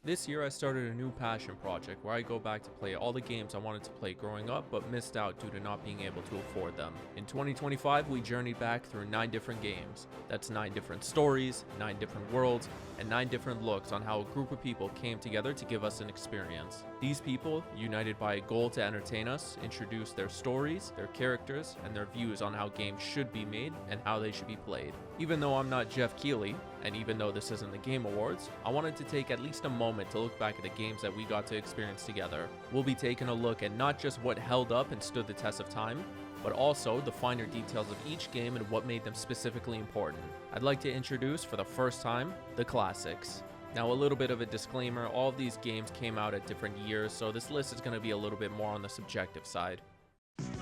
This year I started a new passion project where I go back to play all the games I wanted to play growing up but missed out due to not being able to afford them. In 2025 we journeyed back through 9 different games. That's 9 different stories, 9 different worlds, and 9 different looks on how a group of people came together to give us an experience. These people, united by a goal to entertain us, introduced their stories, their characters, and their views on how games should be made and how they should be played. Even though I'm not Geoff Keighley, and even though this isn't the Game Awards, I wanted to take at least a moment to look back at the games that we got to experience together. We'll be taking a look at not just what held up and stood the test of time, but also the finer details of each game and what made them specifically important. I'd like to introduce, for the first time, the classics. Now, a little bit of a disclaimer, all of these games came out at different years, so this list is going to be a little bit more on the subjective side.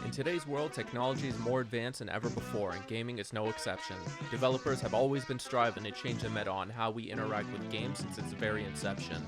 In today's world, technology is more advanced than ever before, and gaming is no exception. Developers have always been striving to change the meta on how we interact with games since its very inception.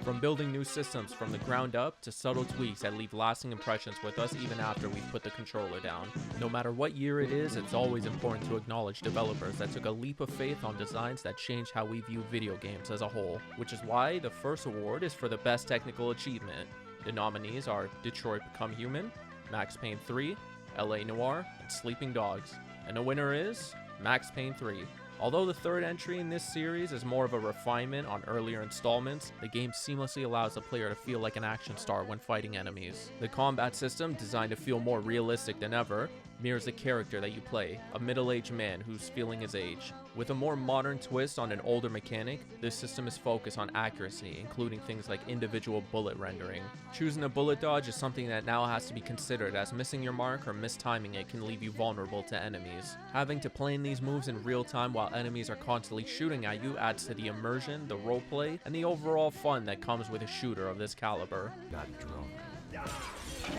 From building new systems from the ground up to subtle tweaks that leave lasting impressions with us even after we've put the controller down. No matter what year it is, it's always important to acknowledge developers that took a leap of faith on designs that changed how we view video games as a whole, which is why the first award is for the best technical achievement. The nominees are Detroit Become Human, Max Payne 3, LA Noire, and Sleeping Dogs. And the winner is Max Payne 3. Although the third entry in this series is more of a refinement on earlier installments, the game seamlessly allows the player to feel like an action star when fighting enemies. The combat system, designed to feel more realistic than ever, mirrors the character that you play, a middle-aged man who's feeling his age. With a more modern twist on an older mechanic, this system is focused on accuracy, including things like individual bullet rendering. Choosing a bullet dodge is something that now has to be considered, as missing your mark or mistiming it can leave you vulnerable to enemies. Having to plan these moves in real time while enemies are constantly shooting at you adds to the immersion, the roleplay, and the overall fun that comes with a shooter of this caliber. Got drunk.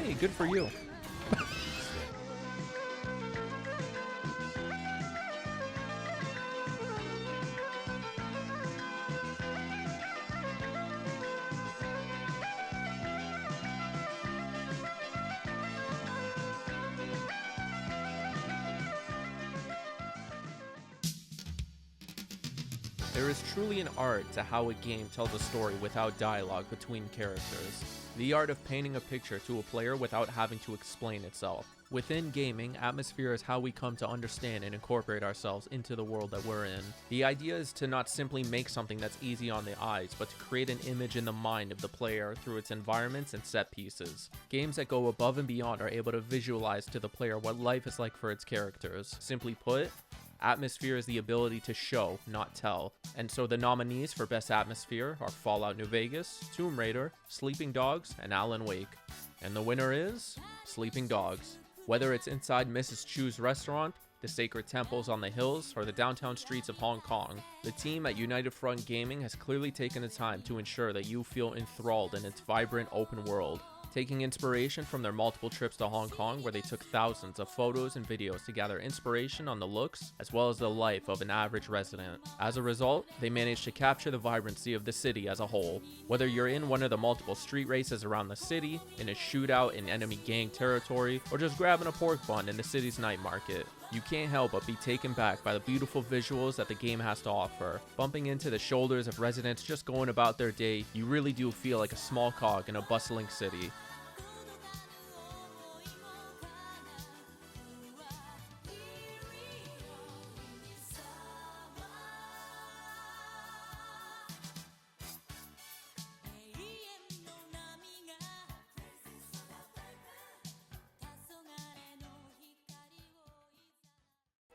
Hey, good for you. There is truly an art to how a game tells a story without dialogue between characters. The art of painting a picture to a player without having to explain itself. Within gaming, atmosphere is how we come to understand and incorporate ourselves into the world that we're in. The idea is to not simply make something that's easy on the eyes, but to create an image in the mind of the player through its environments and set pieces. Games that go above and beyond are able to visualize to the player what life is like for its characters. Simply put, atmosphere is the ability to show, not tell. And so the nominees for Best Atmosphere are Fallout New Vegas, Tomb Raider, Sleeping Dogs, and Alan Wake. And the winner is Sleeping Dogs. Whether it's inside Mrs. Chu's restaurant, the sacred temples on the hills, or the downtown streets of Hong Kong, the team at United Front Gaming has clearly taken the time to ensure that you feel enthralled in its vibrant open world. Taking inspiration from their multiple trips to Hong Kong, where they took thousands of photos and videos to gather inspiration on the looks as well as the life of an average resident. As a result, they managed to capture the vibrancy of the city as a whole. Whether you're in one of the multiple street races around the city, in a shootout in enemy gang territory, or just grabbing a pork bun in the city's night market, you can't help but be taken back by the beautiful visuals that the game has to offer. Bumping into the shoulders of residents just going about their day, you really do feel like a small cog in a bustling city.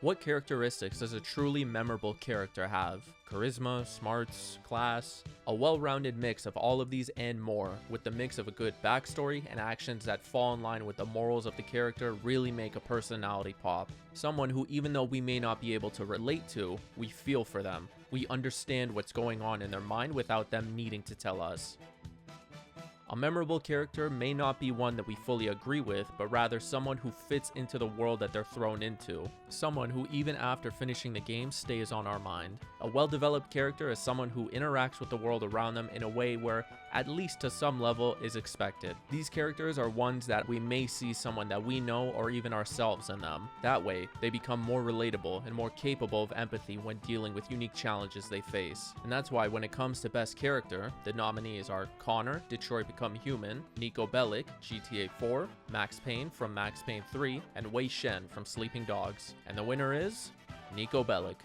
What characteristics does a truly memorable character have? Charisma, smarts, class, a well-rounded mix of all of these and more, with the mix of a good backstory and actions that fall in line with the morals of the character really make a personality pop. Someone who, even though we may not be able to relate to, we feel for them. We understand what's going on in their mind without them needing to tell us. A memorable character may not be one that we fully agree with, but rather someone who fits into the world that they're thrown into. Someone who even after finishing the game stays on our mind. A well-developed character is someone who interacts with the world around them in a way where, at least to some level, is expected. These characters are ones that we may see someone that we know or even ourselves in them. That way, they become more relatable and more capable of empathy when dealing with unique challenges they face. And that's why when it comes to best character, the nominees are Connor, Detroit Become Human, Nico Bellic, GTA 4, Max Payne from Max Payne 3, and Wei Shen from Sleeping Dogs. And the winner is Nico Bellic.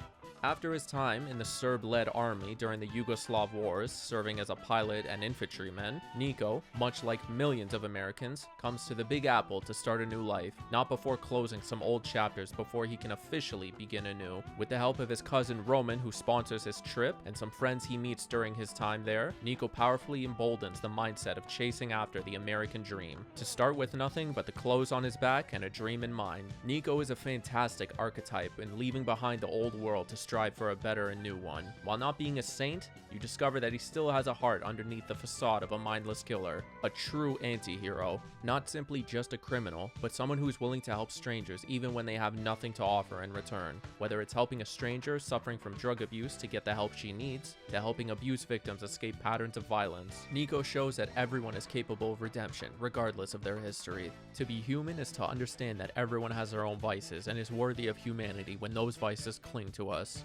After his time in the Serb-led army during the Yugoslav wars, serving as a pilot and infantryman, Nico, much like millions of Americans, comes to the Big Apple to start a new life, not before closing some old chapters before he can officially begin anew. With the help of his cousin Roman, who sponsors his trip, and some friends he meets during his time there, Nico powerfully emboldens the mindset of chasing after the American dream. To start with nothing but the clothes on his back and a dream in mind, Nico is a fantastic archetype in leaving behind the old world to strive for a better and new one. While not being a saint, you discover that he still has a heart underneath the facade of a mindless killer. A true anti-hero. Not simply just a criminal, but someone who is willing to help strangers even when they have nothing to offer in return. Whether it's helping a stranger suffering from drug abuse to get the help she needs, to helping abuse victims escape patterns of violence, Nico shows that everyone is capable of redemption, regardless of their history. To be human is to understand that everyone has their own vices and is worthy of humanity when those vices cling to us.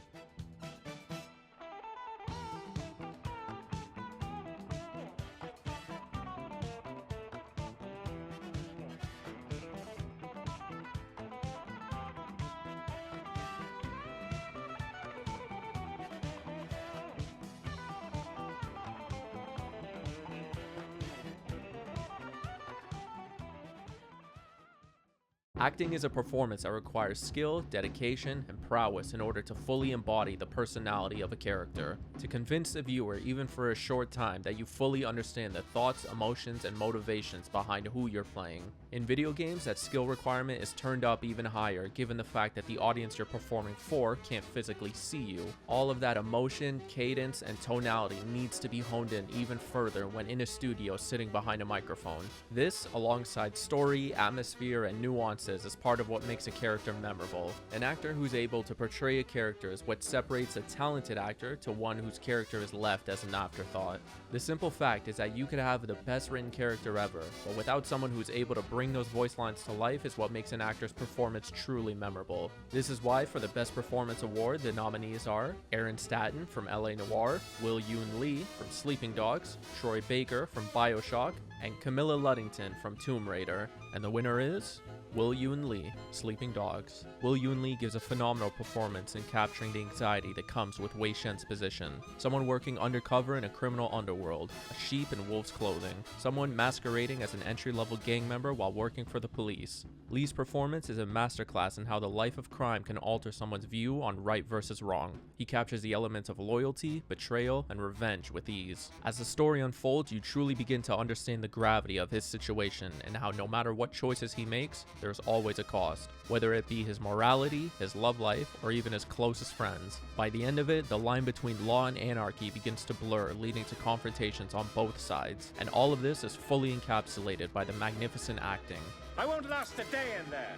Acting is a performance that requires skill, dedication, and prowess in order to fully embody the personality of a character. To convince the viewer, even for a short time, that you fully understand the thoughts, emotions, and motivations behind who you're playing. In video games, that skill requirement is turned up even higher, given the fact that the audience you're performing for can't physically see you. All of that emotion, cadence, and tonality needs to be honed in even further when in a studio sitting behind a microphone. This, alongside story, atmosphere, and nuances, is part of what makes a character memorable. An actor who's able to portray a character is what separates a talented actor to one whose character is left as an afterthought. The simple fact is that you could have the best written character ever, but without someone who's able to bring those voice lines to life is what makes an actor's performance truly memorable. This is why for the Best Performance Award, the nominees are Aaron Staton from LA Noire, Will Yoon Lee from Sleeping Dogs, Troy Baker from BioShock, and Camilla Luddington from Tomb Raider. And the winner is Will Yoon Lee, Sleeping Dogs. Will Yoon Lee gives a phenomenal performance in capturing the anxiety that comes with Wei Shen's position. Someone working undercover in a criminal underworld, a sheep in wolf's clothing, someone masquerading as an entry-level gang member while working for the police. Lee's performance is a masterclass in how the life of crime can alter someone's view on right versus wrong. He captures the elements of loyalty, betrayal, and revenge with ease. As the story unfolds, you truly begin to understand the gravity of his situation and how no matter what choices he makes, there's always a cost, whether it be his morality, his love life, or even his closest friends. By the end of it, the line between law and anarchy begins to blur, leading to confrontations on both sides, and all of this is fully encapsulated by the magnificent acting. I won't last a day in there.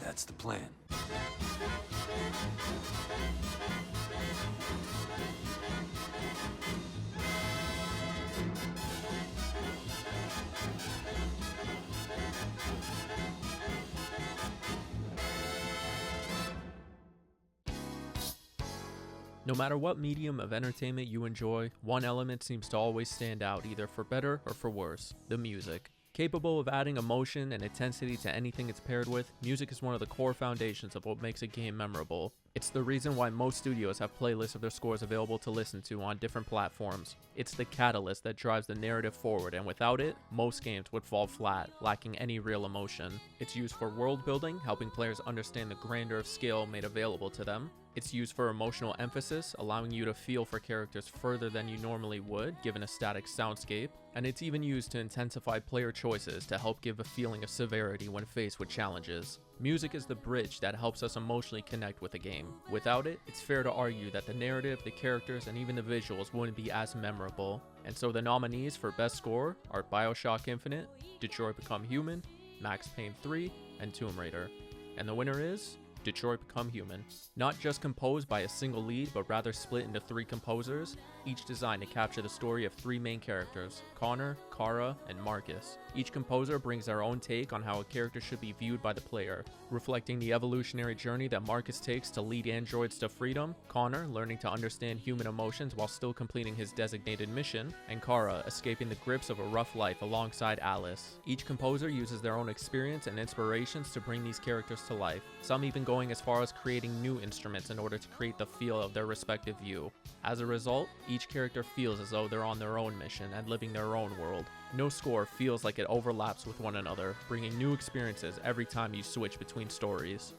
That's the plan. No matter what medium of entertainment you enjoy, one element seems to always stand out, either for better or for worse: the music. Capable of adding emotion and intensity to anything it's paired with, music is one of the core foundations of what makes a game memorable. It's the reason why most studios have playlists of their scores available to listen to on different platforms. It's the catalyst that drives the narrative forward, and without it, most games would fall flat, lacking any real emotion. It's used for world building, helping players understand the grandeur of skill made available to them, It's used for emotional emphasis, allowing you to feel for characters further than you normally would, given a static soundscape. And it's even used to intensify player choices to help give a feeling of severity when faced with challenges. Music is the bridge that helps us emotionally connect with a game. Without it, it's fair to argue that the narrative, the characters, and even the visuals wouldn't be as memorable. And so the nominees for Best Score are BioShock Infinite, Detroit Become Human, Max Payne 3, and Tomb Raider. And the winner is Detroit Become Human. Not just composed by a single lead, but rather split into 3 composers, each designed to capture the story of 3 main characters, Connor, Kara, and Marcus. Each composer brings their own take on how a character should be viewed by the player, reflecting the evolutionary journey that Marcus takes to lead androids to freedom, Connor learning to understand human emotions while still completing his designated mission, and Kara escaping the grips of a rough life alongside Alice. Each composer uses their own experience and inspirations to bring these characters to life, some even going as far as creating new instruments in order to create the feel of their respective view. As a result, each character feels as though they're on their own mission and living their own world. No score feels like it overlaps with one another, bringing new experiences every time you switch between stories.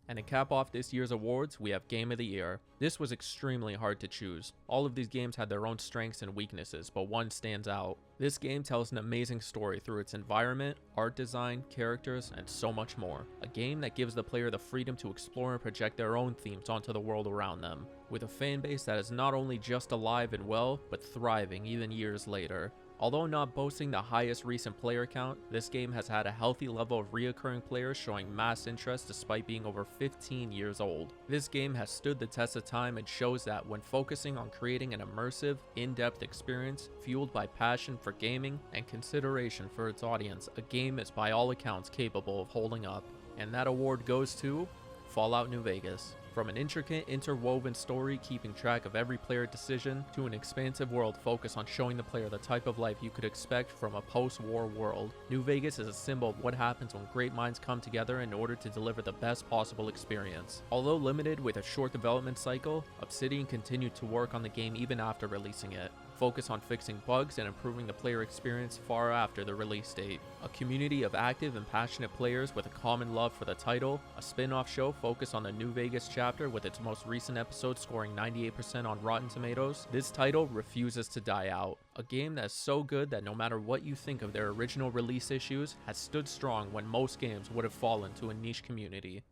And to cap off this year's awards, we have Game of the Year. This was extremely hard to choose. All of these games had their own strengths and weaknesses, but one stands out. This game tells an amazing story through its environment, art design, characters, and so much more. A game that gives the player the freedom to explore and project their own themes onto the world around them, with a fan base that is not only just alive and well, but thriving even years later. Although not boasting the highest recent player count, this game has had a healthy level of reoccurring players showing mass interest despite being over 15 years old. This game has stood the test of time and shows that when focusing on creating an immersive, in-depth experience fueled by passion for gaming and consideration for its audience, a game is by all accounts capable of holding up. And that award goes to Fallout New Vegas. From an intricate, interwoven story keeping track of every player decision, to an expansive world focused on showing the player the type of life you could expect from a post-war world, New Vegas is a symbol of what happens when great minds come together in order to deliver the best possible experience. Although limited with a short development cycle, Obsidian continued to work on the game even after releasing it, focus on fixing bugs and improving the player experience far after the release date. A community of active and passionate players with a common love for the title, a spin-off show focused on the New Vegas chapter with its most recent episode scoring 98% on Rotten Tomatoes, this title refuses to die out. A game that's so good that no matter what you think of their original release issues, has stood strong when most games would have fallen to a niche community.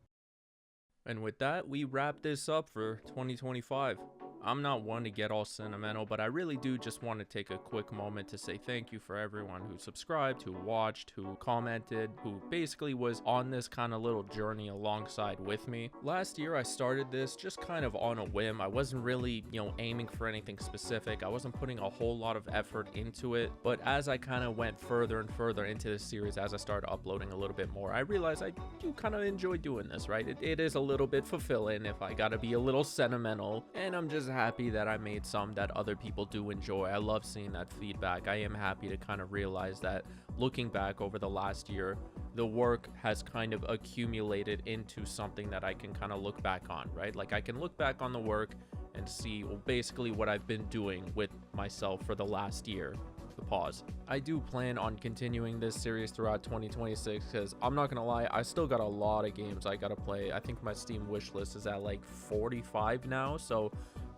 And with that, we wrap this up for 2025. I'm not one to get all sentimental, but I really do just want to take a quick moment to say thank you for everyone who subscribed, who watched, who commented, who basically was on this kind of little journey alongside with me. Last year, I started this just kind of on a whim. I wasn't really, aiming for anything specific. I wasn't putting a whole lot of effort into it, but as I kind of went further and further into this series, as I started uploading a little bit more, I realized I do kind of enjoy doing this, right? It is a little bit fulfilling if I gotta be a little sentimental, and I'm just happy that I made some that other people do enjoy. I love seeing that feedback. I am happy to kind of realize that looking back over the last year, the work has kind of accumulated into something that I can kind of look back on, right? Like I can look back on the work and see, well, basically what I've been doing with myself for the last year. The pause. I do plan on continuing this series throughout 2026 because I'm not gonna lie, I still got a lot of games I gotta play. I think my Steam wish list is at like 45 now, so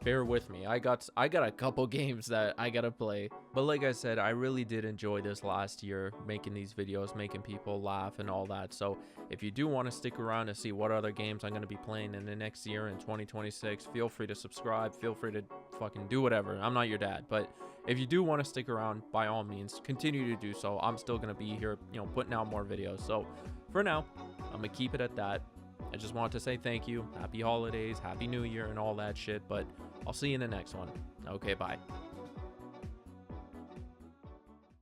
bear with me. I got a couple games that I gotta play. But like I said, I really did enjoy this last year, making these videos, making people laugh and all that. So if you do want to stick around to see what other games I'm going to be playing in the next year in 2026, feel free to subscribe, feel free to fucking do whatever. I'm not your dad, but if you do want to stick around, by all means, continue to do so. I'm still going to be here, putting out more videos. So for now, I'm going to keep it at that. I just wanted to say thank you, happy holidays, happy new year and all that shit, but I'll see you in the next one. Okay, bye.